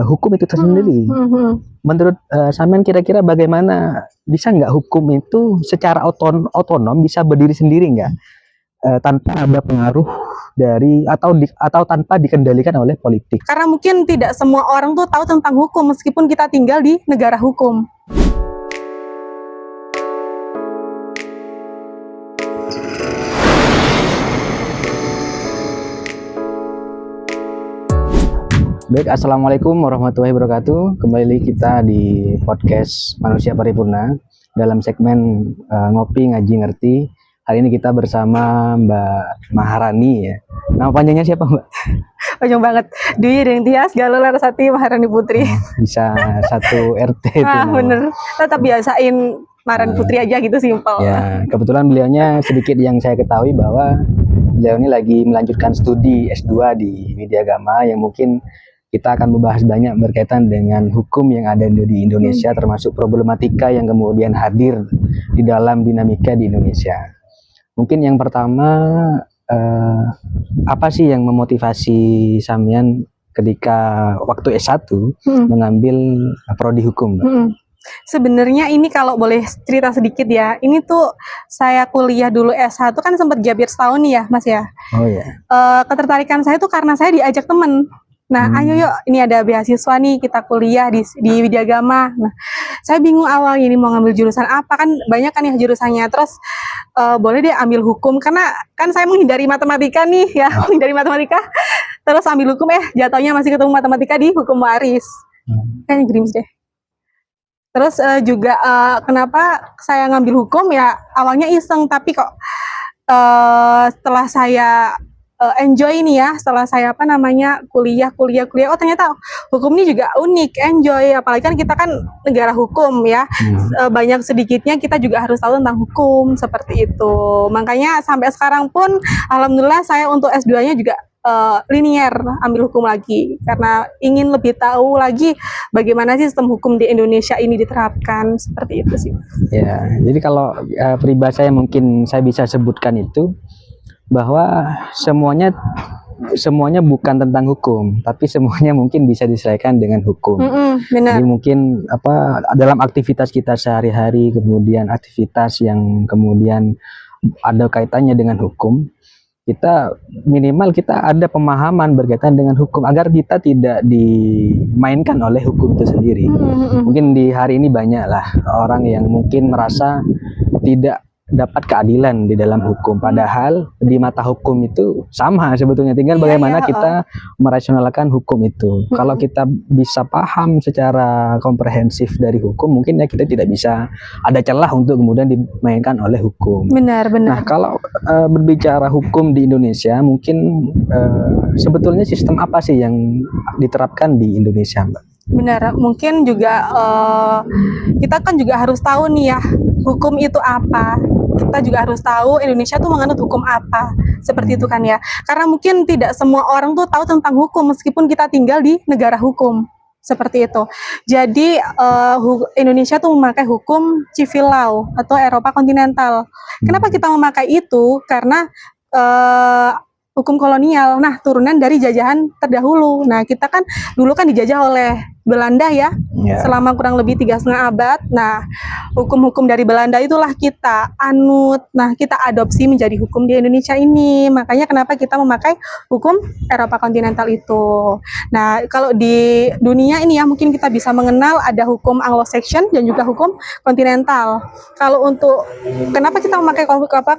hukum itu tersendiri. Menurut Samyan kira-kira bagaimana, bisa nggak hukum itu secara otonom bisa berdiri sendiri nggak, tanpa ada pengaruh dari atau tanpa dikendalikan oleh politik? Karena mungkin tidak semua orang tuh tahu tentang hukum meskipun kita tinggal di negara hukum. Baik, assalamualaikum warahmatullahi wabarakatuh. Kembali kita di podcast Manusia Paripurna dalam segmen Ngopi Ngaji Ngerti. Hari ini kita bersama Mbak Maharani ya. Nama panjangnya siapa, Mbak? Panjang banget. Dwi Ringtias Galuh Larasati Maharani Putri. Bisa satu RT itu. Bener. Tetap biasain Maharani Putri aja gitu, simpel. Ya, kebetulan beliaunya sedikit yang saya ketahui bahwa beliau ini lagi melanjutkan studi S2 di Widya Agama, yang mungkin kita akan membahas banyak berkaitan dengan hukum yang ada di Indonesia, termasuk problematika yang kemudian hadir di dalam dinamika di Indonesia. Mungkin yang pertama, apa sih yang memotivasi Samyan ketika waktu S1 mengambil prodi hukum, Mbak? Sebenarnya ini kalau boleh cerita sedikit ya, ini tuh saya kuliah dulu S1 kan sempat gap year setahun nih ya, Mas ya. Oh ya. Ketertarikan saya tuh karena saya diajak temen. Nah, ayo yuk, ini ada beasiswa nih, kita kuliah di Widya Agama. Nah, saya bingung awalnya ini mau ngambil jurusan apa, kan banyak kan ya jurusannya. Terus boleh deh ambil hukum, karena kan saya menghindari matematika nih ya, menghindari matematika. Terus ambil hukum, jatuhnya masih ketemu matematika di hukum waris. Kayaknya gerimis deh. Terus juga kenapa saya ngambil hukum ya, awalnya iseng, tapi kok setelah saya enjoy nih ya, setelah saya kuliah, oh ternyata hukum ini juga unik, enjoy, apalagi kan kita kan negara hukum ya. Banyak sedikitnya kita juga harus tahu tentang hukum, seperti itu. Makanya sampai sekarang pun alhamdulillah saya untuk S2-nya juga linier, ambil hukum lagi karena ingin lebih tahu lagi bagaimana sistem hukum di Indonesia ini diterapkan, seperti itu sih. Ya, jadi kalau peribahasa yang mungkin saya bisa sebutkan itu bahwa semuanya bukan tentang hukum, tapi semuanya mungkin bisa diselesaikan dengan hukum. Benar. Jadi mungkin dalam aktivitas kita sehari-hari, kemudian aktivitas yang kemudian ada kaitannya dengan hukum, kita minimal kita ada pemahaman berkaitan dengan hukum agar kita tidak dimainkan oleh hukum itu sendiri. Mungkin di hari ini banyaklah orang yang mungkin merasa tidak dapat keadilan di dalam hukum, padahal di mata hukum itu sama sebetulnya, tinggal bagaimana kita merasionalkan hukum itu. Kalau kita bisa paham secara komprehensif dari hukum, mungkin ya kita tidak bisa ada celah untuk kemudian dimainkan oleh hukum. Benar. Nah, kalau berbicara hukum di Indonesia, mungkin sebetulnya sistem apa sih yang diterapkan di Indonesia, Mbak? Benar, mungkin juga kita kan juga harus tahu nih ya, hukum itu apa. Kita juga harus tahu Indonesia tuh menganut hukum apa, seperti itu kan ya. Karena mungkin tidak semua orang tuh tahu tentang hukum meskipun kita tinggal di negara hukum, seperti itu. Jadi Indonesia tuh memakai hukum civil law atau Eropa kontinental. Kenapa kita memakai itu? Karena hukum kolonial, nah turunan dari jajahan terdahulu. Nah kita kan dulu kan dijajah oleh Belanda ya, selama kurang lebih 3,5 abad. Nah hukum-hukum dari Belanda itulah kita anut, nah kita adopsi menjadi hukum di Indonesia ini. Makanya kenapa kita memakai hukum Eropa kontinental itu. Nah kalau di dunia ini ya mungkin kita bisa mengenal ada hukum Anglo-Saxon dan juga hukum kontinental. Kalau untuk kenapa kita memakai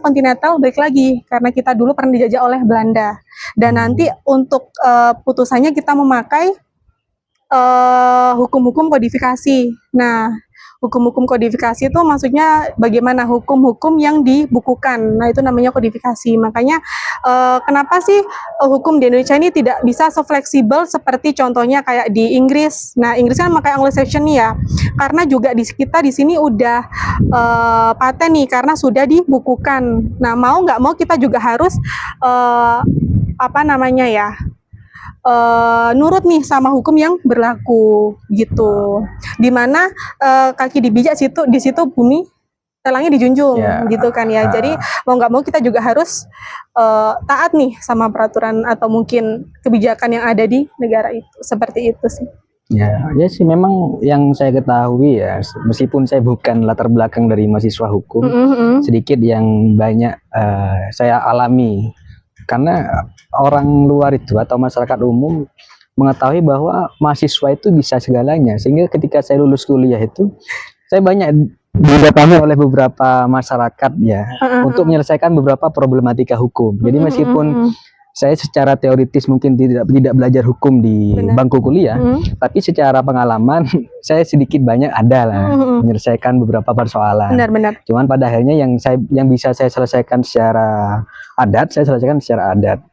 kontinental, balik lagi karena kita dulu pernah dijajah oleh Belanda. Dan nanti untuk putusannya kita memakai hukum-hukum kodifikasi. Nah, hukum-hukum kodifikasi itu maksudnya bagaimana hukum-hukum yang dibukukan. Nah, itu namanya kodifikasi. Makanya kenapa sih hukum di Indonesia ini tidak bisa se-fleksibel seperti contohnya kayak di Inggris. Nah, Inggris kan pakai Anglo-Saxon nih ya. Karena juga kita di sini udah paten nih karena sudah dibukukan. Nah, mau nggak mau kita juga harus nurut nih sama hukum yang berlaku gitu. Dimana kaki dibijak di situ bumi telangnya dijunjung Ya. gitu kan ya. Jadi mau nggak mau kita juga harus taat nih sama peraturan atau mungkin kebijakan yang ada di negara itu. Seperti itu sih. Ya sih memang yang saya ketahui ya, meskipun saya bukan latar belakang dari mahasiswa hukum, sedikit yang banyak saya alami karena orang luar itu atau masyarakat umum mengetahui bahwa mahasiswa itu bisa segalanya, sehingga ketika saya lulus kuliah itu saya banyak didatangi oleh beberapa masyarakat ya untuk menyelesaikan beberapa problematika hukum. Jadi meskipun saya secara teoritis mungkin tidak belajar hukum di bangku kuliah, tapi secara pengalaman saya sedikit banyak ada lah menyelesaikan beberapa persoalan. Benar-benar. Cuman pada akhirnya yang bisa saya selesaikan secara adat, saya selesaikan secara adat.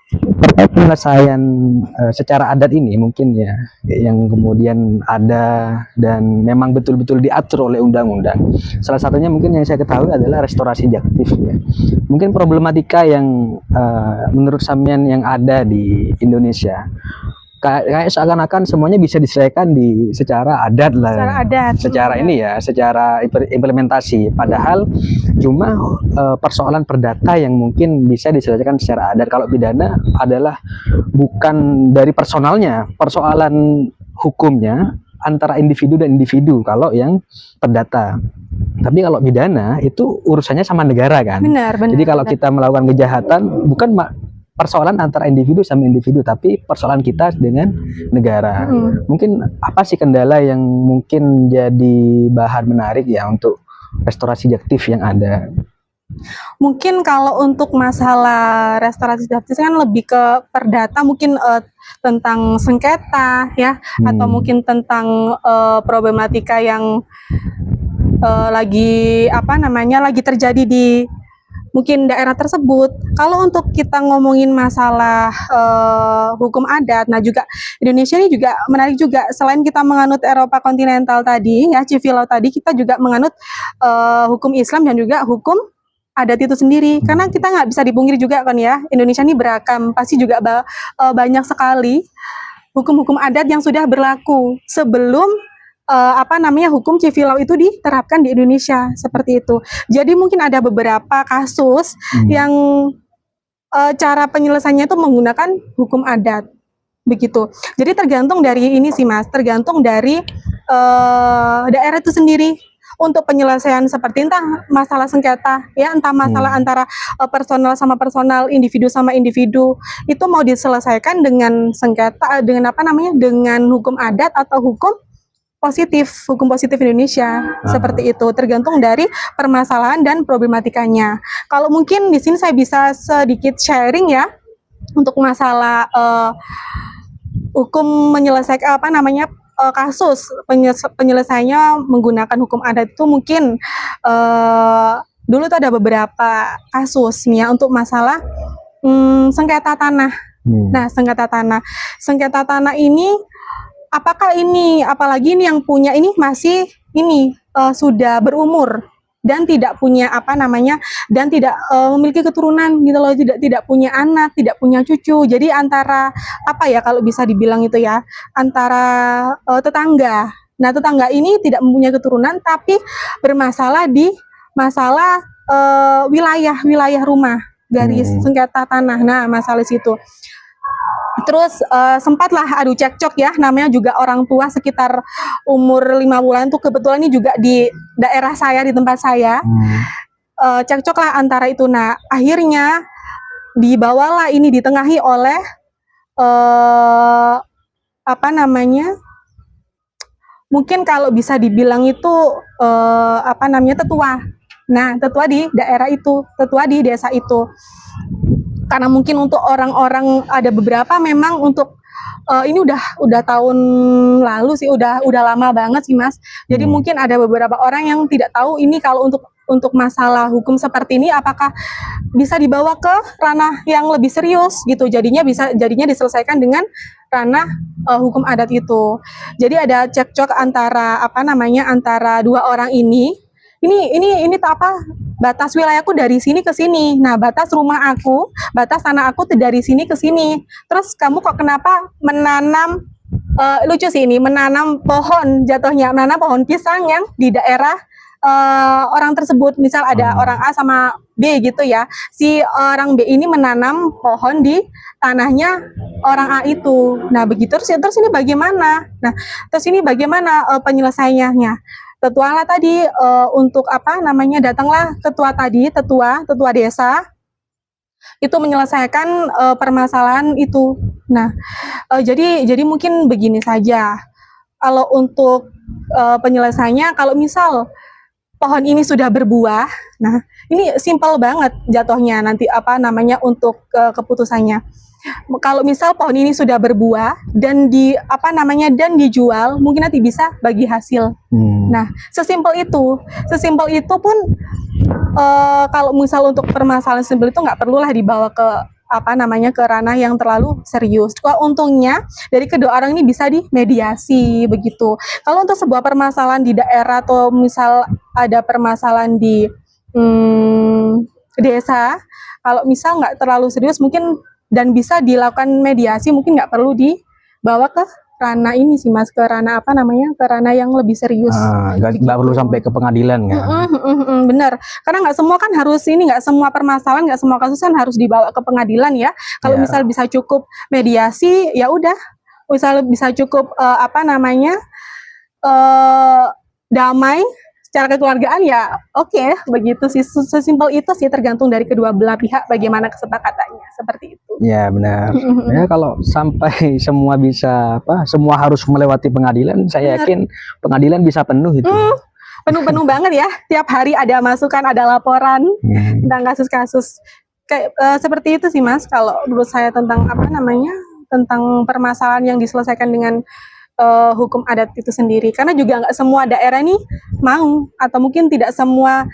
Terkait penyelesaian secara adat ini mungkin ya yang kemudian ada dan memang betul-betul diatur oleh undang-undang. Salah satunya mungkin yang saya ketahui adalah restorasi jaktif ya. Mungkin problematika yang menurut Samyan yang ada di Indonesia kayak seakan-akan semuanya bisa diselesaikan secara adat lah. Secara adat. Secara ini ya, secara implementasi. Padahal cuma persoalan perdata yang mungkin bisa diselesaikan secara adat. Kalau pidana adalah bukan dari personalnya, persoalan hukumnya antara individu dan individu kalau yang perdata. Tapi kalau pidana itu urusannya sama negara kan. Benar. Jadi kalau kita melakukan kejahatan bukan persoalan antara individu sama individu, tapi persoalan kita dengan negara. Mungkin apa sih kendala yang mungkin jadi bahan menarik ya untuk restorasi jaktif yang ada? Mungkin kalau untuk masalah restorasi jaktif kan lebih ke perdata, mungkin tentang sengketa ya, atau mungkin tentang problematika yang lagi terjadi di mungkin daerah tersebut. Kalau untuk kita ngomongin masalah hukum adat, nah juga Indonesia ini juga menarik juga. Selain kita menganut Eropa kontinental tadi, ya civil law tadi, kita juga menganut hukum Islam dan juga hukum adat itu sendiri. Karena kita nggak bisa dipungkiri juga kan ya, Indonesia ini beragam, pasti juga banyak sekali hukum-hukum adat yang sudah berlaku sebelum hukum civil law itu diterapkan di Indonesia, seperti itu. Jadi mungkin ada beberapa kasus yang cara penyelesaiannya itu menggunakan hukum adat, begitu. Jadi tergantung dari ini sih Mas, tergantung dari daerah itu sendiri untuk penyelesaian seperti entah masalah sengketa ya, entah masalah antara personal sama personal, individu sama individu, itu mau diselesaikan dengan sengketa dengan dengan hukum adat atau hukum positif Indonesia, seperti itu, tergantung dari permasalahan dan problematikanya. Kalau mungkin di sini saya bisa sedikit sharing ya untuk masalah hukum menyelesaikan kasus penyelesaiannya menggunakan hukum adat itu mungkin dulu tuh ada beberapa kasus nih ya untuk masalah sengketa tanah. Nah, sengketa tanah ini apalagi ini yang punya ini masih sudah berumur dan tidak punya dan tidak memiliki keturunan gitu loh, tidak punya anak, tidak punya cucu. Jadi antara kalau bisa dibilang itu ya, antara tetangga. Nah, tetangga ini tidak mempunyai keturunan tapi bermasalah di masalah wilayah rumah, garis sengketa tanah. Nah, masalah situ. Terus sempatlah adu cekcok ya, namanya juga orang tua sekitar umur 5 bulan tuh, kebetulan ini juga di daerah saya, di tempat saya. Cekcok lah antara itu. Nah, akhirnya dibawalah ini ditengahi oleh mungkin kalau bisa dibilang itu tetua. Nah, tetua di daerah itu, tetua di desa itu. Karena mungkin untuk orang-orang ada beberapa memang untuk ini udah tahun lalu sih, udah lama banget sih Mas. Jadi mungkin ada beberapa orang yang tidak tahu ini kalau untuk masalah hukum seperti ini apakah bisa dibawa ke ranah yang lebih serius gitu. Jadinya diselesaikan dengan ranah hukum adat itu. Jadi ada cekcok antara antara dua orang ini batas wilayahku dari sini ke sini. Nah, batas rumah aku, batas tanah aku dari sini ke sini. Terus kamu kok kenapa menanam lucu sih ini, menanam pohon pisang yang di daerah orang tersebut. Misal ada orang A sama B gitu ya. Si orang B ini menanam pohon di tanahnya orang A itu. Nah, begitu terus ini bagaimana? Nah, terus ini bagaimana penyelesaiannya? Tetualah tadi untuk apa namanya, datanglah ketua tadi, tetua desa itu menyelesaikan permasalahan itu. Nah, jadi mungkin begini saja. Kalau untuk penyelesaiannya, kalau misal pohon ini sudah berbuah, nah ini simpel banget jatuhnya nanti apa namanya untuk keputusannya. Kalau misal pohon ini sudah berbuah dan dan dijual, mungkin nanti bisa bagi hasil. Nah, sesimpel itu pun kalau misal untuk permasalahan simpel itu nggak perlulah dibawa ke ke ranah yang terlalu serius. Untungnya dari kedua orang ini bisa dimediasi begitu. Kalau untuk sebuah permasalahan di daerah atau misal ada permasalahan di desa, kalau misal nggak terlalu serius mungkin dan bisa dilakukan mediasi, mungkin nggak perlu dibawa ke ranah ini sih Mas, ke ranah ke ranah yang lebih serius. Nggak perlu sampai ke pengadilan kan? Bener, karena nggak semua kan harus nggak semua permasalahan, nggak semua kasus kan harus dibawa ke pengadilan ya. Kalau misal bisa cukup mediasi, ya udah. Misal bisa cukup damai secara kekeluargaan, ya oke, begitu sih, sesimpel itu sih, tergantung dari kedua belah pihak bagaimana kesepakatannya, seperti itu. Ya benar. Ya kalau sampai semua semua harus melewati pengadilan, saya yakin pengadilan bisa penuh itu. Penuh banget ya, tiap hari ada masukan, ada laporan tentang kasus-kasus kayak seperti itu sih Mas, kalau menurut saya tentang tentang permasalahan yang diselesaikan dengan hukum adat itu sendiri. Karena juga nggak semua daerah ini mau, atau mungkin tidak semua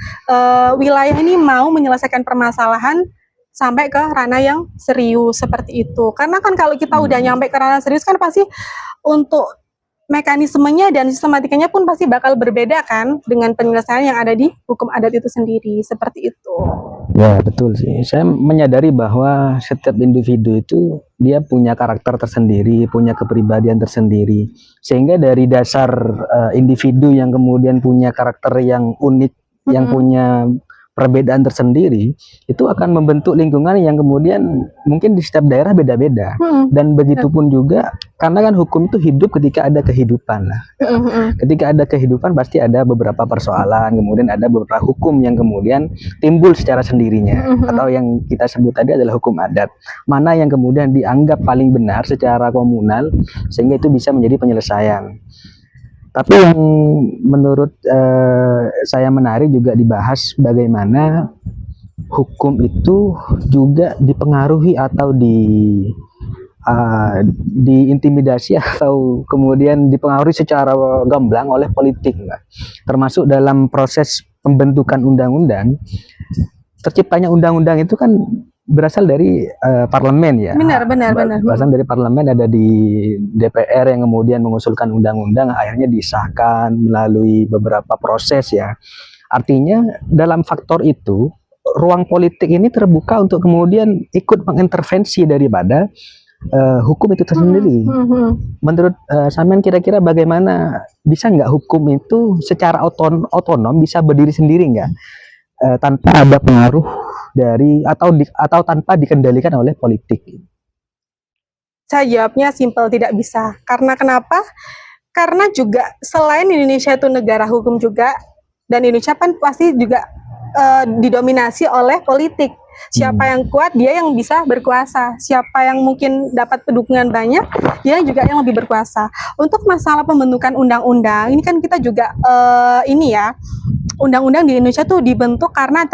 wilayah ini mau menyelesaikan permasalahan sampai ke ranah yang serius seperti itu. Karena kan kalau kita udah nyampe ke ranah serius kan pasti untuk mekanismenya dan sistematikanya pun pasti bakal berbeda kan dengan penyelesaian yang ada di hukum adat itu sendiri, seperti itu. Ya betul sih, saya menyadari bahwa setiap individu itu dia punya karakter tersendiri, punya kepribadian tersendiri, sehingga dari dasar individu yang kemudian punya karakter yang unik, yang punya perbedaan tersendiri, itu akan membentuk lingkungan yang kemudian mungkin di setiap daerah beda-beda. Dan begitupun juga, karena kan hukum itu hidup ketika ada kehidupan lah. Ketika ada kehidupan pasti ada beberapa persoalan, kemudian ada beberapa hukum yang kemudian timbul secara sendirinya, atau yang kita sebut tadi adalah hukum adat. Mana yang kemudian dianggap paling benar secara komunal, sehingga itu bisa menjadi penyelesaian. Tapi yang menurut saya menarik juga dibahas bagaimana hukum itu juga dipengaruhi atau diintimidasi atau kemudian dipengaruhi secara gamblang oleh politik, Mbak. Termasuk dalam proses pembentukan undang-undang. Terciptanya undang-undang itu kan berasal dari parlemen ya. Benar. Berasal dari parlemen, ada di DPR yang kemudian mengusulkan undang-undang, akhirnya disahkan melalui beberapa proses ya. Artinya dalam faktor itu ruang politik ini terbuka untuk kemudian ikut mengintervensi daripada hukum itu tersendiri. Menurut Samen kira-kira bagaimana, bisa nggak hukum itu secara otonom bisa berdiri sendiri nggak? Tanpa ada pengaruh dari atau tanpa dikendalikan oleh politik? Saya jawabnya simpel, tidak bisa. Karena kenapa? Karena juga selain Indonesia itu negara hukum juga, dan Indonesia kan pasti juga didominasi oleh politik. Siapa yang kuat, dia yang bisa berkuasa. Siapa yang mungkin dapat dukungan banyak, dia juga yang lebih berkuasa. Untuk masalah pembentukan undang-undang, ini kan kita juga undang-undang di Indonesia tuh dibentuk karena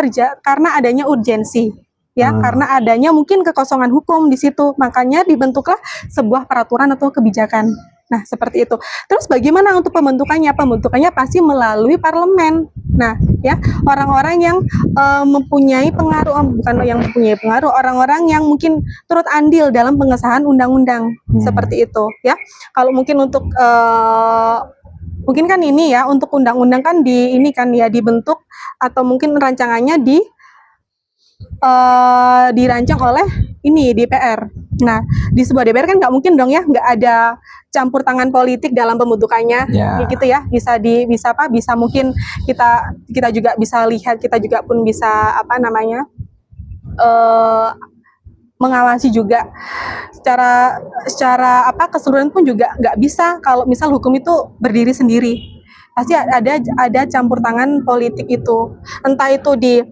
adanya urgensi, ya, karena adanya mungkin kekosongan hukum di situ, makanya dibentuklah sebuah peraturan atau kebijakan. Nah, seperti itu. Terus bagaimana untuk pembentukannya? Pembentukannya pasti melalui parlemen. Nah, ya, orang-orang yang mempunyai pengaruh, bukan yang mempunyai pengaruh, orang-orang yang mungkin turut andil dalam pengesahan undang-undang, seperti itu, ya. Kalau mungkin untuk mungkin kan ini ya, untuk undang-undang kan dibentuk atau mungkin rancangannya dirancang oleh DPR. Nah, di sebuah DPR kan nggak mungkin dong ya, nggak ada campur tangan politik dalam pembentukannya, Ya. gitu ya. Bisa mungkin kita juga bisa lihat, kita juga pun bisa apa namanya mengawasi juga secara keseluruhan pun juga nggak bisa kalau misal hukum itu berdiri sendiri. Pasti ada campur tangan politik itu, entah itu di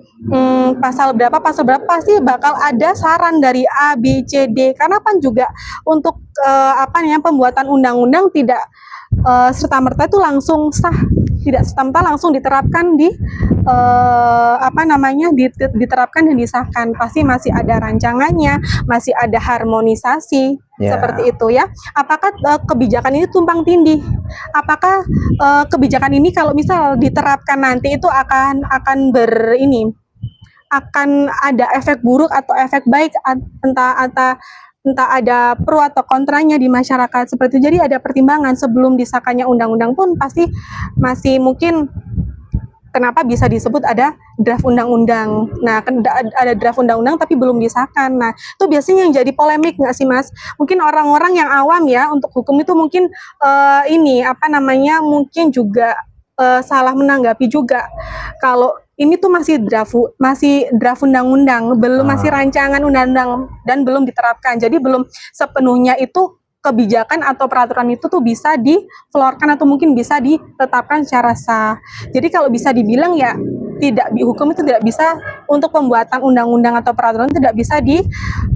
pasal berapa pasti bakal ada saran dari A B C D, karena kan juga untuk pembuatan undang-undang tidak serta-merta itu langsung sah, tidak serta-merta langsung diterapkan diterapkan dan disahkan. Pasti masih ada rancangannya, masih ada harmonisasi. Seperti itu ya. Apakah kebijakan ini tumpang tindih? Apakah kebijakan ini kalau misal diterapkan nanti itu akan ada efek buruk atau efek baik, entah ada pro atau kontranya di masyarakat seperti itu. Jadi ada pertimbangan sebelum disahkannya undang-undang pun pasti masih mungkin. Kenapa bisa disebut ada draft undang-undang? Nah, ada draft undang-undang tapi belum disahkan. Nah, itu biasanya yang jadi polemik nggak sih, Mas? Mungkin orang-orang yang awam ya untuk hukum itu mungkin mungkin juga salah menanggapi juga. Kalau ini tuh masih draft undang-undang, masih rancangan undang-undang dan belum diterapkan. Jadi belum sepenuhnya itu kebijakan atau peraturan itu tuh bisa diflorkan atau mungkin bisa ditetapkan secara sah. Jadi kalau bisa dibilang ya hukum itu tidak bisa untuk pembuatan undang-undang atau peraturan tidak bisa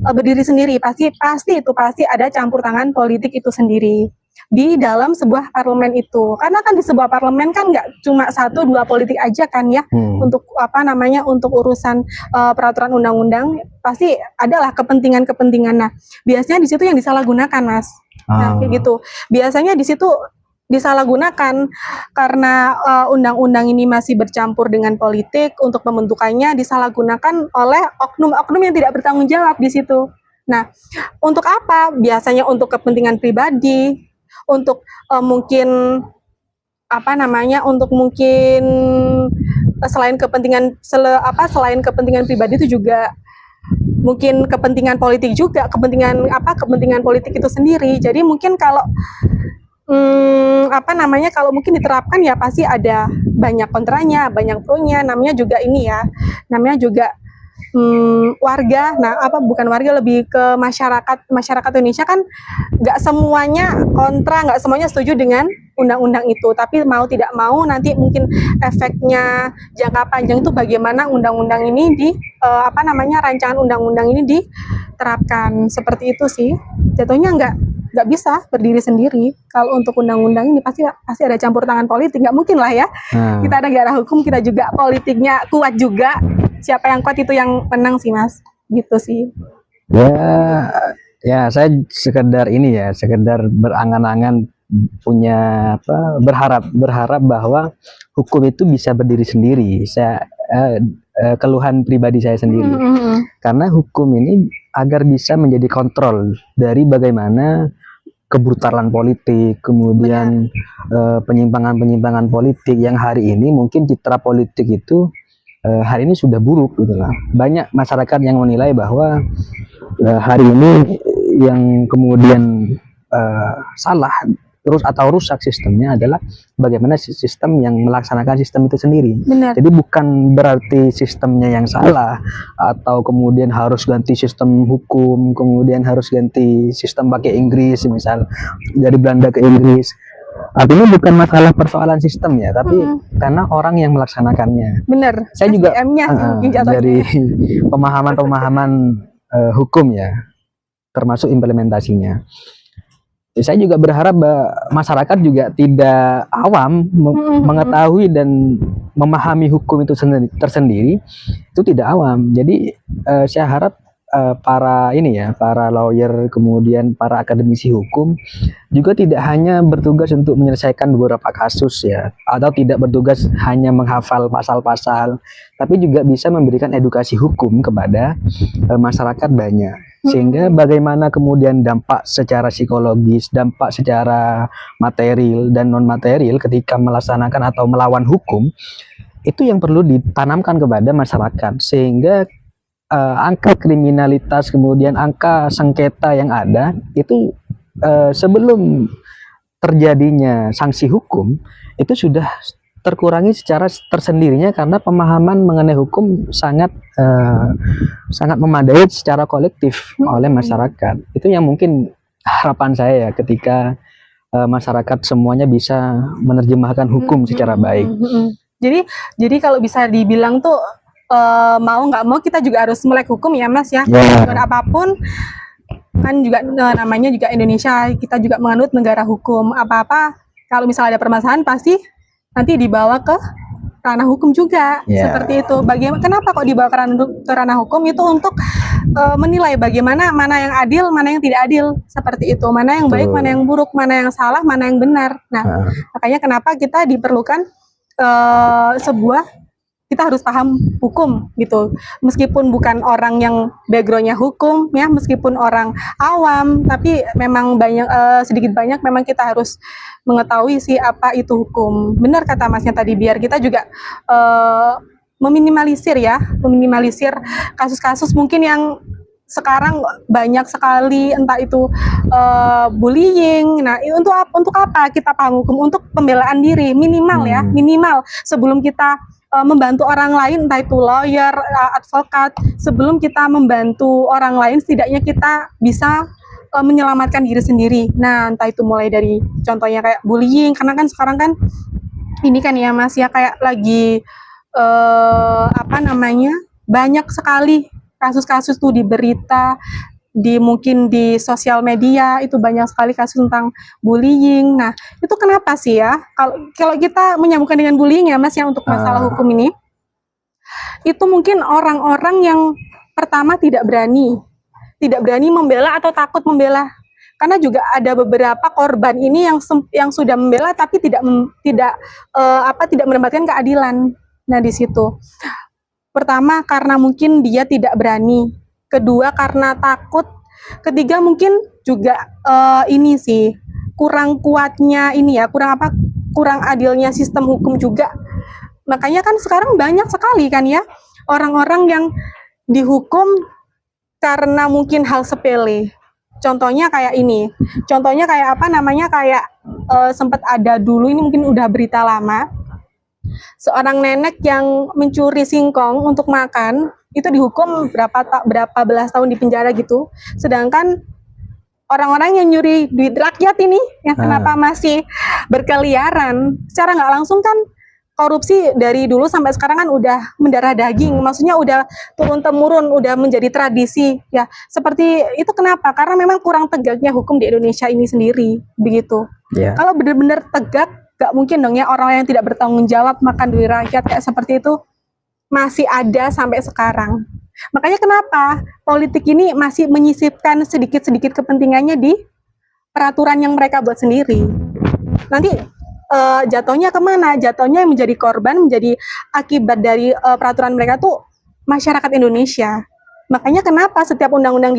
berdiri sendiri. Pasti ada campur tangan politik itu sendiri di dalam sebuah parlemen itu. Karena kan di sebuah parlemen kan nggak cuma 1-2 politik aja kan ya, untuk untuk urusan peraturan undang-undang pasti adalah kepentingan-kepentingan. Nah, biasanya di situ yang disalahgunakan, Mas. Nah, kayak gitu. Biasanya di situ disalahgunakan karena undang-undang ini masih bercampur dengan politik, untuk pembentukannya disalahgunakan oleh oknum-oknum yang tidak bertanggung jawab di situ. Nah, untuk apa? Biasanya untuk kepentingan pribadi, untuk selain kepentingan pribadi itu juga mungkin kepentingan politik juga, kepentingan politik itu sendiri. Jadi mungkin kalau kalau mungkin diterapkan ya pasti ada banyak kontranya, banyak pro-nya. Namanya juga warga. Nah, bukan warga, lebih ke masyarakat Indonesia kan nggak semuanya kontra, nggak semuanya setuju dengan undang-undang itu, tapi mau tidak mau nanti mungkin efeknya jangka panjang itu bagaimana undang-undang ini rancangan undang-undang ini diterapkan. Seperti itu sih. Jatuhnya nggak bisa berdiri sendiri. Kalau untuk undang-undang ini pasti ada campur tangan politik, nggak mungkin lah ya. Kita negara hukum, kita juga politiknya kuat juga. Siapa yang kuat itu yang menang sih, Mas. Gitu sih. Ya saya sekedar berangan-angan berharap bahwa hukum itu bisa berdiri sendiri. Keluhan pribadi saya sendiri. Karena hukum ini agar bisa menjadi kontrol dari bagaimana kebrutalan politik, kemudian penyimpangan-penyimpangan politik yang hari ini mungkin citra politik itu hari ini sudah buruk gitu lah. Banyak masyarakat yang menilai bahwa hari ini yang kemudian salah atau rusak sistemnya adalah bagaimana sistem yang melaksanakan sistem itu sendiri. Benar. Jadi bukan berarti sistemnya yang salah atau kemudian harus ganti sistem hukum, kemudian harus ganti sistem pakai Inggris, misal dari Belanda ke Inggris. Artinya bukan masalah persoalan sistem ya, tapi karena orang yang melaksanakannya. Benar. Saya juga dari pemahaman hukum ya, termasuk implementasinya. Saya juga berharap masyarakat juga tidak awam mengetahui dan memahami hukum itu tersendiri, itu tidak awam. Jadi saya harap para lawyer, kemudian para akademisi hukum juga tidak hanya bertugas untuk menyelesaikan beberapa kasus ya, atau tidak bertugas hanya menghafal pasal-pasal, tapi juga bisa memberikan edukasi hukum kepada masyarakat banyak. Sehingga bagaimana kemudian dampak secara psikologis, dampak secara material dan non material ketika melaksanakan atau melawan hukum, itu yang perlu ditanamkan kepada masyarakat, sehingga angka kriminalitas kemudian angka sengketa yang ada itu sebelum terjadinya sanksi hukum itu sudah terkurangi secara tersendirinya karena pemahaman mengenai hukum sangat sangat memadai secara kolektif oleh masyarakat. Itu yang mungkin harapan saya ya, ketika masyarakat semuanya bisa menerjemahkan hukum secara baik. Jadi kalau bisa dibilang tuh mau nggak mau kita juga harus melek hukum ya Mas ya. Apapun kan juga namanya juga Indonesia, kita juga menganut negara hukum. Apa-apa kalau misalnya ada permasalahan pasti nanti dibawa ke ranah hukum juga, seperti itu. Kenapa kok dibawa ke ranah hukum itu untuk menilai bagaimana mana yang adil, mana yang tidak adil, seperti itu. Mana yang baik, mana yang buruk, mana yang salah, mana yang benar. Nah, makanya kenapa kita diperlukan kita harus paham hukum gitu. Meskipun bukan orang yang backgroundnya hukum ya, meskipun orang awam, tapi memang sedikit banyak memang kita harus mengetahui sih apa itu hukum. Benar kata Masnya tadi, biar kita juga meminimalisir kasus-kasus mungkin yang sekarang banyak sekali, entah itu bullying. Nah, untuk apa kita paham hukum? Untuk pembelaan diri minimal ya, minimal sebelum kita membantu orang lain, entah itu lawyer, advokat, sebelum kita membantu orang lain, setidaknya kita bisa menyelamatkan diri sendiri. Nah, entah itu mulai dari contohnya kayak bullying, karena kan sekarang kan ini kan ya Mas ya, kayak lagi banyak sekali kasus-kasus tuh di berita, mungkin di sosial media itu banyak sekali kasus tentang bullying. Nah, itu kenapa sih ya? Kalau kita menyambungkan dengan bullying ya Mas ya, untuk masalah hukum ini, itu mungkin orang-orang yang pertama tidak berani membela atau takut membela. Karena juga ada beberapa korban ini yang sudah membela tapi tidak mendapatkan keadilan. Nah, di situ. Pertama karena mungkin dia tidak berani. Kedua karena takut, ketiga mungkin juga ini sih kurang kuatnya kurang adilnya sistem hukum juga. Makanya kan sekarang banyak sekali kan ya orang-orang yang dihukum karena mungkin hal sepele. Contohnya kayak ini. Contohnya kayak sempat ada dulu, ini mungkin udah berita lama. Seorang nenek yang mencuri singkong untuk makan itu dihukum berapa belas tahun di penjara gitu. Sedangkan orang-orang yang nyuri duit rakyat ini yang kenapa masih berkeliaran, secara nggak langsung kan korupsi dari dulu sampai sekarang kan udah mendarah daging. Maksudnya udah turun-temurun, udah menjadi tradisi ya. Seperti itu kenapa? Karena memang kurang tegaknya hukum di Indonesia ini sendiri, begitu. Kalau benar-benar tegak, nggak mungkin dong ya orang yang tidak bertanggung jawab makan duit rakyat kayak seperti itu masih ada sampai sekarang. Makanya kenapa politik ini masih menyisipkan sedikit-sedikit kepentingannya di peraturan yang mereka buat sendiri. Nanti jatuhnya kemana? Jatuhnya menjadi korban, menjadi akibat dari peraturan mereka tuh masyarakat Indonesia. Makanya kenapa setiap undang-undang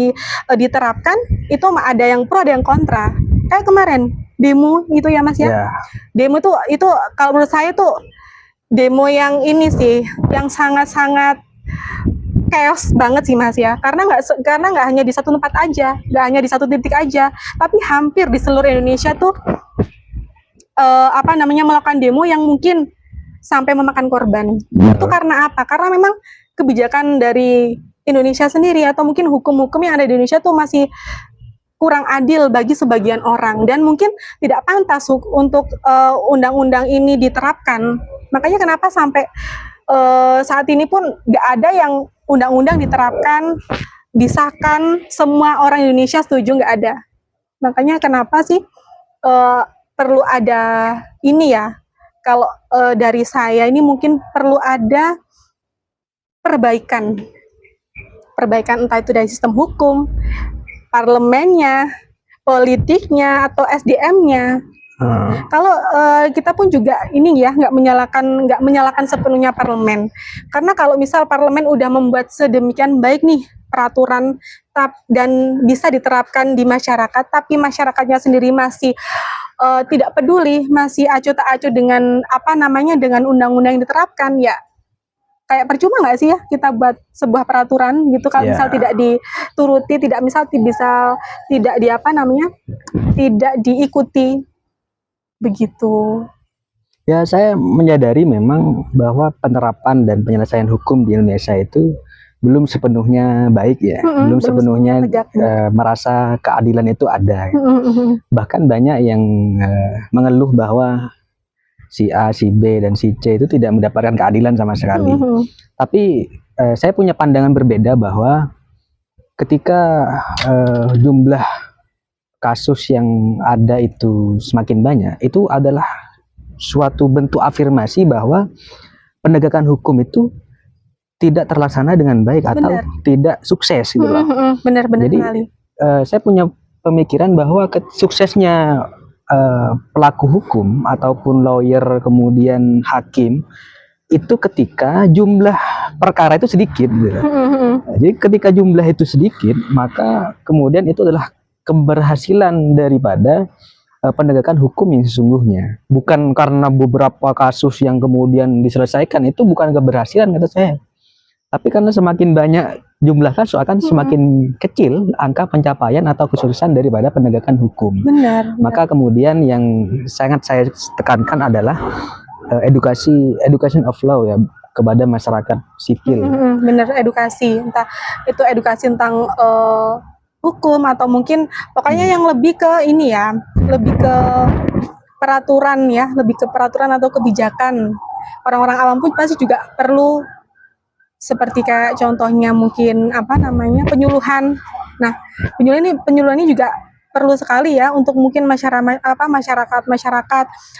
diterapkan itu ada yang pro, ada yang kontra. Kayak kemarin demo itu ya Mas ya. Demo tuh itu kalau menurut saya tuh demo yang ini sih, yang sangat-sangat chaos banget sih Mas ya, karena nggak hanya di satu tempat aja, nggak hanya di satu titik aja, tapi hampir di seluruh Indonesia tuh melakukan demo yang mungkin sampai memakan korban. Itu karena apa? Karena memang kebijakan dari Indonesia sendiri atau mungkin hukum-hukum yang ada di Indonesia tuh masih kurang adil bagi sebagian orang dan mungkin tidak pantas untuk undang-undang ini diterapkan. Makanya kenapa sampai saat ini pun nggak ada yang undang-undang diterapkan, disahkan, semua orang Indonesia setuju, nggak ada. Makanya kenapa sih perlu ada ini ya, kalau dari saya ini mungkin perlu ada perbaikan entah itu dari sistem hukum, parlemennya, politiknya, atau SDM-nya. Kalau kita pun juga ini ya nggak menyalahkan sepenuhnya parlemen, karena kalau misal parlemen udah membuat sedemikian baik nih peraturan dan bisa diterapkan di masyarakat, tapi masyarakatnya sendiri masih tidak peduli, masih acuh tak acuh dengan dengan undang-undang yang diterapkan, ya kayak percuma nggak sih ya kita buat sebuah peraturan gitu kalau Ya. misal tidak dituruti, tidak di apa namanya, tidak diikuti begitu. Ya, saya menyadari memang bahwa penerapan dan penyelesaian hukum di Indonesia itu belum sepenuhnya baik ya, belum sepenuhnya tegak. merasa keadilan itu ada. Bahkan banyak yang mengeluh bahwa si A, si B, dan si C itu tidak mendapatkan keadilan sama sekali. Tapi saya punya pandangan berbeda bahwa ketika jumlah kasus yang ada itu semakin banyak, itu adalah suatu bentuk afirmasi bahwa penegakan hukum itu tidak terlaksana dengan baik atau tidak sukses gitu loh. Benar-benar Jadi sekali. Saya punya pemikiran bahwa suksesnya pelaku hukum ataupun lawyer kemudian hakim itu ketika jumlah perkara itu sedikit gitu. Jadi ketika jumlah itu sedikit, maka kemudian itu adalah keberhasilan daripada penegakan hukum yang sesungguhnya. Bukan karena beberapa kasus yang kemudian diselesaikan, itu bukan keberhasilan kata saya. Tapi karena semakin banyak jumlah kasus akan semakin kecil angka pencapaian atau kesuksesan daripada penegakan hukum. Benar. Maka kemudian yang sangat saya tekankan adalah education of law ya kepada masyarakat sipil. Benar, edukasi, entah itu edukasi tentang hukum atau mungkin pokoknya yang lebih ke ini ya, lebih ke peraturan ya, lebih ke peraturan atau kebijakan. Orang-orang awam pun pasti juga perlu seperti kayak contohnya mungkin apa namanya penyuluhan. Nah, penyuluhan ini juga perlu sekali ya untuk mungkin masyarakat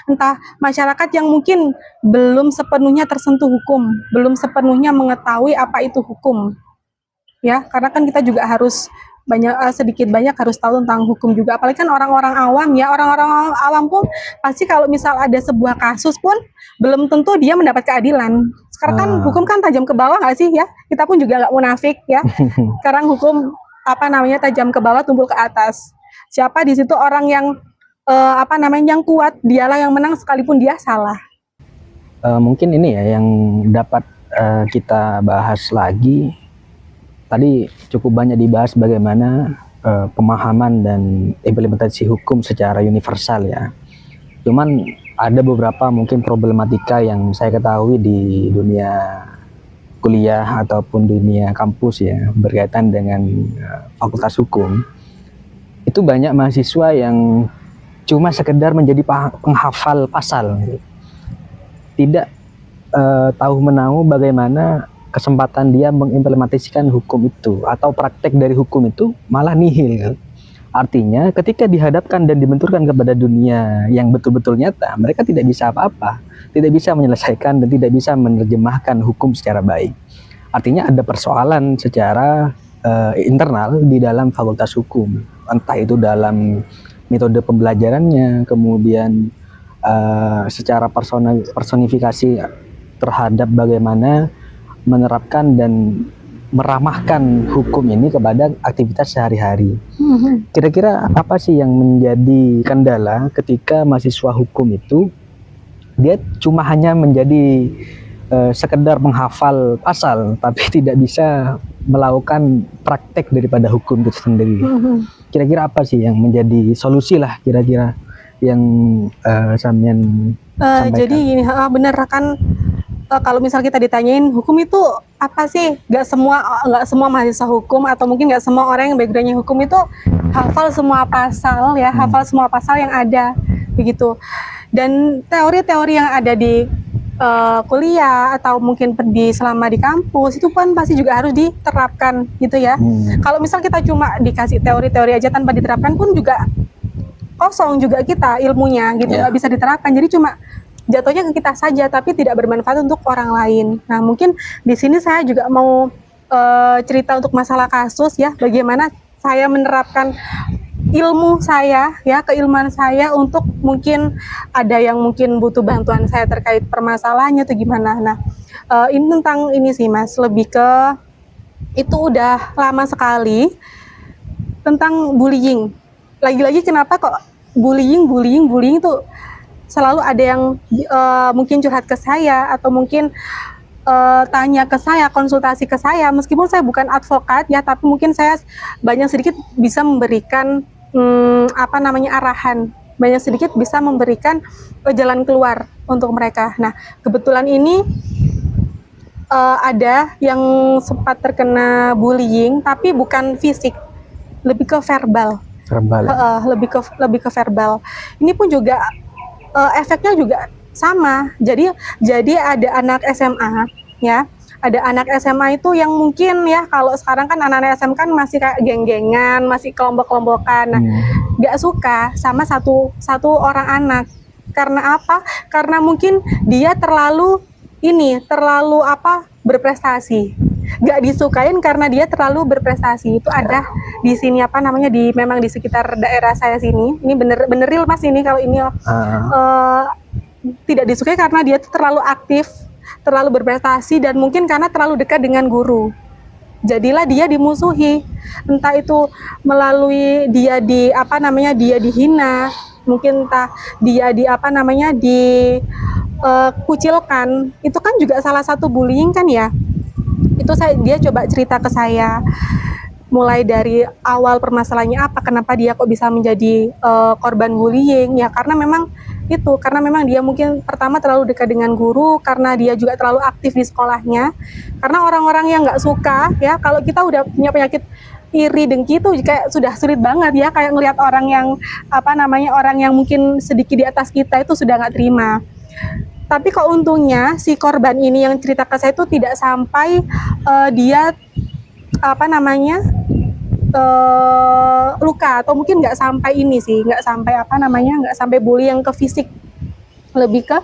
entah masyarakat yang mungkin belum sepenuhnya tersentuh hukum, belum sepenuhnya mengetahui apa itu hukum. Ya, karena kan kita juga harus sedikit banyak harus tahu tentang hukum juga. Apalagi kan orang-orang awam ya, orang-orang awam pun pasti kalau misal ada sebuah kasus pun belum tentu dia mendapat keadilan. Sekarang kan hukum kan tajam ke bawah nggak sih ya? Kita pun juga nggak munafik ya. Sekarang hukum tajam ke bawah, tumpul ke atas. Siapa di situ orang yang yang kuat, dialah yang menang sekalipun dia salah. Mungkin ini ya yang dapat kita bahas lagi. Tadi cukup banyak dibahas bagaimana pemahaman dan implementasi hukum secara universal ya. Cuman ada beberapa mungkin problematika yang saya ketahui di dunia kuliah ataupun dunia kampus ya berkaitan dengan fakultas hukum. Itu banyak mahasiswa yang cuma sekedar menjadi penghafal pasal, tidak tahu menahu bagaimana kesempatan dia mengimplementasikan hukum itu atau praktek dari hukum itu malah nihil. Artinya ketika dihadapkan dan dibenturkan kepada dunia yang betul-betul nyata, mereka tidak bisa apa-apa, tidak bisa menyelesaikan dan tidak bisa menerjemahkan hukum secara baik. Artinya ada persoalan secara internal di dalam fakultas hukum, entah itu dalam metode pembelajarannya, kemudian secara personifikasi terhadap bagaimana menerapkan dan meramahkan hukum ini kepada aktivitas sehari-hari. Kira-kira apa sih yang menjadi kendala ketika mahasiswa hukum itu dia cuma hanya menjadi sekedar menghafal pasal tapi tidak bisa melakukan praktek daripada hukum itu sendiri. Kira-kira apa sih yang menjadi solusi lah kira-kira yang Samyan sampaikan? Jadi gini, bener kan kalau misal kita ditanyain hukum itu apa sih, nggak semua mahasiswa hukum atau mungkin nggak semua orang yang backgroundnya hukum itu hafal semua pasal ya, hafal semua pasal yang ada begitu. Dan teori-teori yang ada di kuliah atau mungkin selama di kampus itu pun pasti juga harus diterapkan gitu ya. Kalau misal kita cuma dikasih teori-teori aja tanpa diterapkan pun juga kosong juga kita ilmunya gitu, nggak bisa diterapkan. Jadi cuma jatuhnya ke kita saja tapi tidak bermanfaat untuk orang lain. Nah, mungkin di sini saya juga mau cerita untuk masalah kasus ya, bagaimana saya menerapkan ilmu saya ya, keilmuan saya untuk mungkin ada yang mungkin butuh bantuan saya terkait permasalahannya atau gimana. Nah, ini tentang ini sih Mas, lebih ke itu udah lama sekali tentang bullying. Lagi-lagi kenapa kok bullying itu selalu ada yang mungkin curhat ke saya atau mungkin tanya ke saya, konsultasi ke saya, meskipun saya bukan advokat ya, tapi mungkin saya banyak sedikit bisa memberikan arahan, banyak sedikit bisa memberikan jalan keluar untuk mereka. Nah, kebetulan ini ada yang sempat terkena bullying, tapi bukan fisik, lebih ke verbal. Verbal. Lebih ke verbal. Ini pun juga efeknya juga sama. Jadi ada anak SMA ya. Ada anak SMA itu yang mungkin ya, kalau sekarang kan anak-anak SMA kan masih kayak geng-gengan, masih kelompok-kelompokan. Nah, nggak suka sama satu orang anak. Karena apa? Karena mungkin dia terlalu berprestasi. Nggak disukain karena dia terlalu berprestasi. Itu ada di sini memang di sekitar daerah saya sini. Ini bener real Mas ini kalau ini tidak disukai karena dia tuh terlalu aktif, terlalu berprestasi, dan mungkin karena terlalu dekat dengan guru. Jadilah dia dimusuhi. Entah itu melalui dia dihina, mungkin entah dia kucilkan. Itu kan juga salah satu bullying kan ya. Dia coba cerita ke saya mulai dari awal permasalahannya apa, kenapa dia kok bisa menjadi korban bullying ya, karena memang dia mungkin pertama terlalu dekat dengan guru, karena dia juga terlalu aktif di sekolahnya, karena orang-orang yang nggak suka ya, kalau kita udah punya penyakit iri dengki itu kayak sudah sulit banget ya, kayak ngelihat orang yang mungkin sedikit di atas kita itu sudah nggak terima. Tapi kok untungnya si korban ini yang cerita ke saya itu tidak sampai dia luka, atau mungkin nggak sampai bully yang ke fisik, lebih ke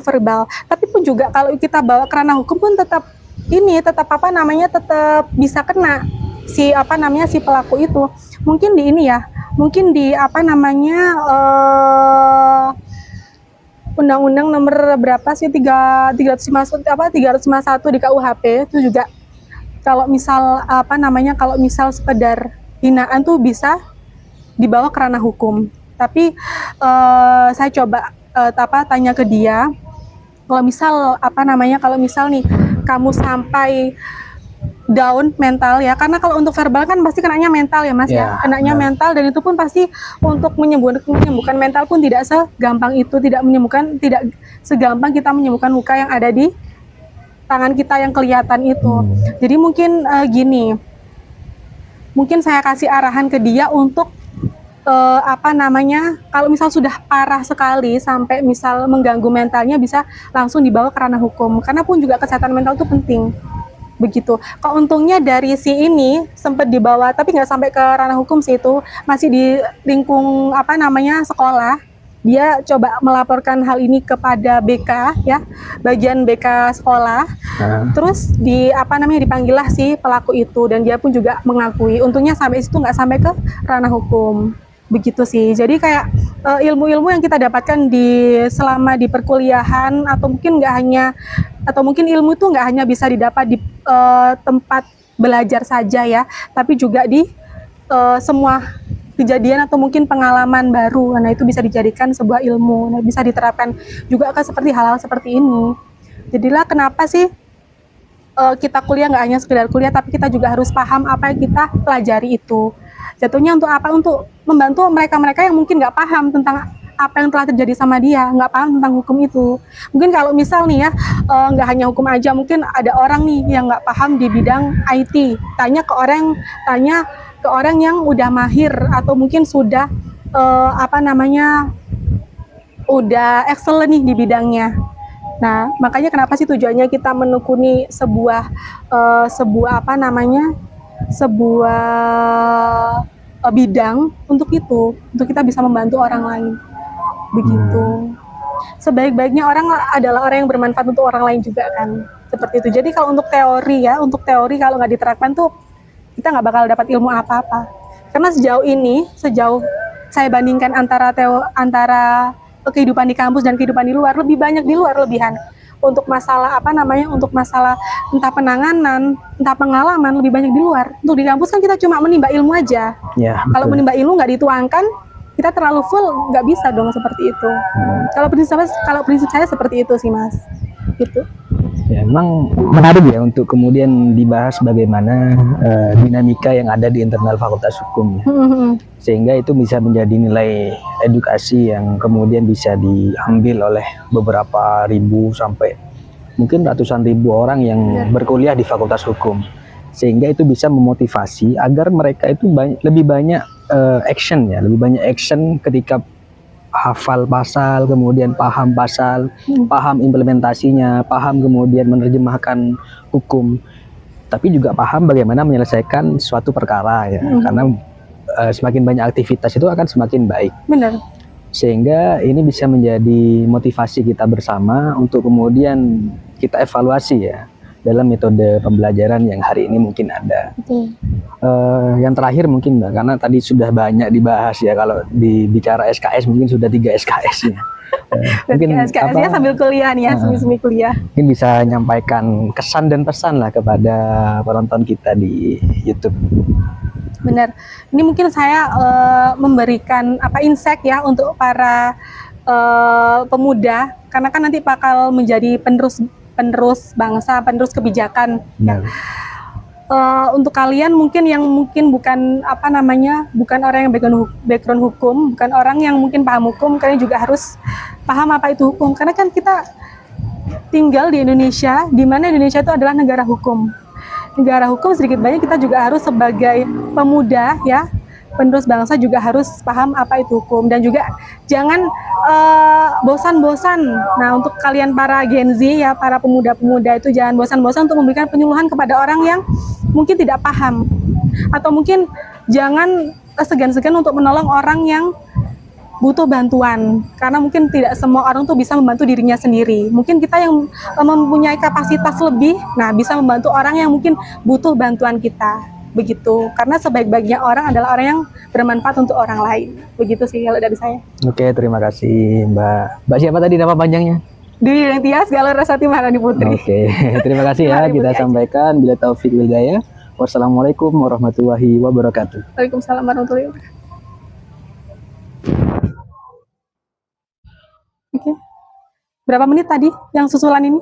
verbal. Tapi pun juga kalau kita bawa ke ranah hukum pun tetap bisa kena si pelaku itu. Mungkin di Undang-Undang nomor berapa sih, 351 di KUHP itu juga, kalau misal sekedar hinaan tuh bisa dibawa ke ranah hukum. Tapi saya coba tanya ke dia, kalau misal nih kamu sampai down mental ya, karena kalau untuk verbal kan pasti kenanya mental ya Mas ya, kenanya mental, dan itu pun pasti untuk menyembuhkan mental pun tidak segampang itu, tidak segampang kita menyembuhkan luka yang ada di tangan kita yang kelihatan itu. Jadi mungkin mungkin saya kasih arahan ke dia untuk kalau misal sudah parah sekali sampai misal mengganggu mentalnya, bisa langsung dibawa ke ranah hukum, karena pun juga kesehatan mental itu penting. Begitu. Keuntungnya dari si ini sempat dibawa, tapi nggak sampai ke ranah hukum sih, itu masih di lingkung sekolah. Dia coba melaporkan hal ini kepada BK ya, bagian BK sekolah. Terus dipanggillah si pelaku itu, dan dia pun juga mengakui. Untungnya sampai situ, nggak sampai ke ranah hukum. Begitu sih. Jadi kayak ilmu-ilmu yang kita dapatkan selama di perkuliahan, atau mungkin ilmu itu nggak hanya bisa didapat di tempat belajar saja ya, tapi juga di semua kejadian atau mungkin pengalaman baru. Nah, itu bisa dijadikan sebuah ilmu. Nah, bisa diterapkan juga seperti hal-hal seperti ini. Jadilah kenapa sih kita kuliah nggak hanya sekedar kuliah, tapi kita juga harus paham apa yang kita pelajari itu. Jatuhnya untuk apa? Untuk membantu mereka-mereka yang mungkin nggak paham tentang apa yang telah terjadi sama dia, nggak paham tentang hukum itu. Mungkin kalau misal nih ya, nggak hanya hukum aja, mungkin ada orang nih yang nggak paham di bidang IT, tanya ke orang yang udah mahir, atau mungkin sudah udah excellent nih di bidangnya. Nah, makanya kenapa sih tujuannya kita menekuni sebuah bidang untuk kita bisa membantu orang lain. Begitu. Sebaik-baiknya orang adalah orang yang bermanfaat untuk orang lain juga kan, seperti itu. Jadi kalau untuk teori kalau nggak diterapkan tuh kita nggak bakal dapat ilmu apa-apa. Karena sejauh saya bandingkan antara kehidupan di kampus dan kehidupan di luar, lebih banyak di luar lebihan. Untuk masalah entah penanganan, entah pengalaman, lebih banyak di luar. Untuk di kampus kan kita cuma menimba ilmu aja. Ya, kalau menimba ilmu nggak dituangkan, kita terlalu full, nggak bisa dong seperti itu. Kalau prinsip saya seperti itu sih Mas. Gitu. Ya, memang menarik ya untuk kemudian dibahas bagaimana dinamika yang ada di internal Fakultas Hukum ya. Sehingga itu bisa menjadi nilai edukasi yang kemudian bisa diambil oleh beberapa ribu sampai mungkin ratusan ribu orang yang berkuliah di Fakultas Hukum, sehingga itu bisa memotivasi agar mereka itu lebih banyak action ya, lebih banyak action ketika hafal pasal, kemudian paham pasal, paham implementasinya, paham kemudian menerjemahkan hukum, tapi juga paham bagaimana menyelesaikan suatu perkara ya, karena semakin banyak aktivitas itu akan semakin baik. Benar. Sehingga ini bisa menjadi motivasi kita bersama untuk kemudian kita evaluasi ya dalam metode pembelajaran yang hari ini mungkin ada. Yang terakhir mungkin Mbak, karena tadi sudah banyak dibahas ya, kalau dibicara SKS mungkin sudah 3 SKS ya. Mungkin SKS-nya sambil kuliah nih ya, semi kuliah. Mungkin bisa nyampaikan kesan dan pesan lah kepada penonton kita di YouTube. Benar. Ini mungkin saya memberikan insight ya untuk para pemuda, karena kan nanti bakal menjadi penerus bangsa, penerus kebijakan. Ya. Untuk kalian mungkin yang mungkin bukan bukan orang yang background hukum, bukan orang yang mungkin paham hukum, kalian juga harus paham apa itu hukum, karena kan kita tinggal di Indonesia, di mana Indonesia itu adalah negara hukum. Negara hukum, sedikit banyak kita juga harus sebagai pemuda ya, penerus bangsa juga harus paham apa itu hukum, dan juga jangan bosan-bosan. Nah, untuk kalian para Gen Z ya, para pemuda-pemuda itu jangan bosan-bosan untuk memberikan penyuluhan kepada orang yang mungkin tidak paham, atau mungkin jangan segan-segan untuk menolong orang yang butuh bantuan, karena mungkin tidak semua orang tuh bisa membantu dirinya sendiri. Mungkin kita yang mempunyai kapasitas lebih, nah bisa membantu orang yang mungkin butuh bantuan kita, begitu. Karena sebaik-baiknya orang adalah orang yang bermanfaat untuk orang lain. Begitu sih kalau dari saya. Oke, terima kasih Mbak. Mbak siapa tadi nama panjangnya? Dwi Tias Galur Rasati Maharani Putri. Oke, terima kasih ya kita sampaikan. Bila taufik wal hidayah. Wassalamualaikum warahmatullahi wabarakatuh. Waalaikumsalam warahmatullahi wabarakatuh. Oke. Berapa menit tadi yang susulan ini?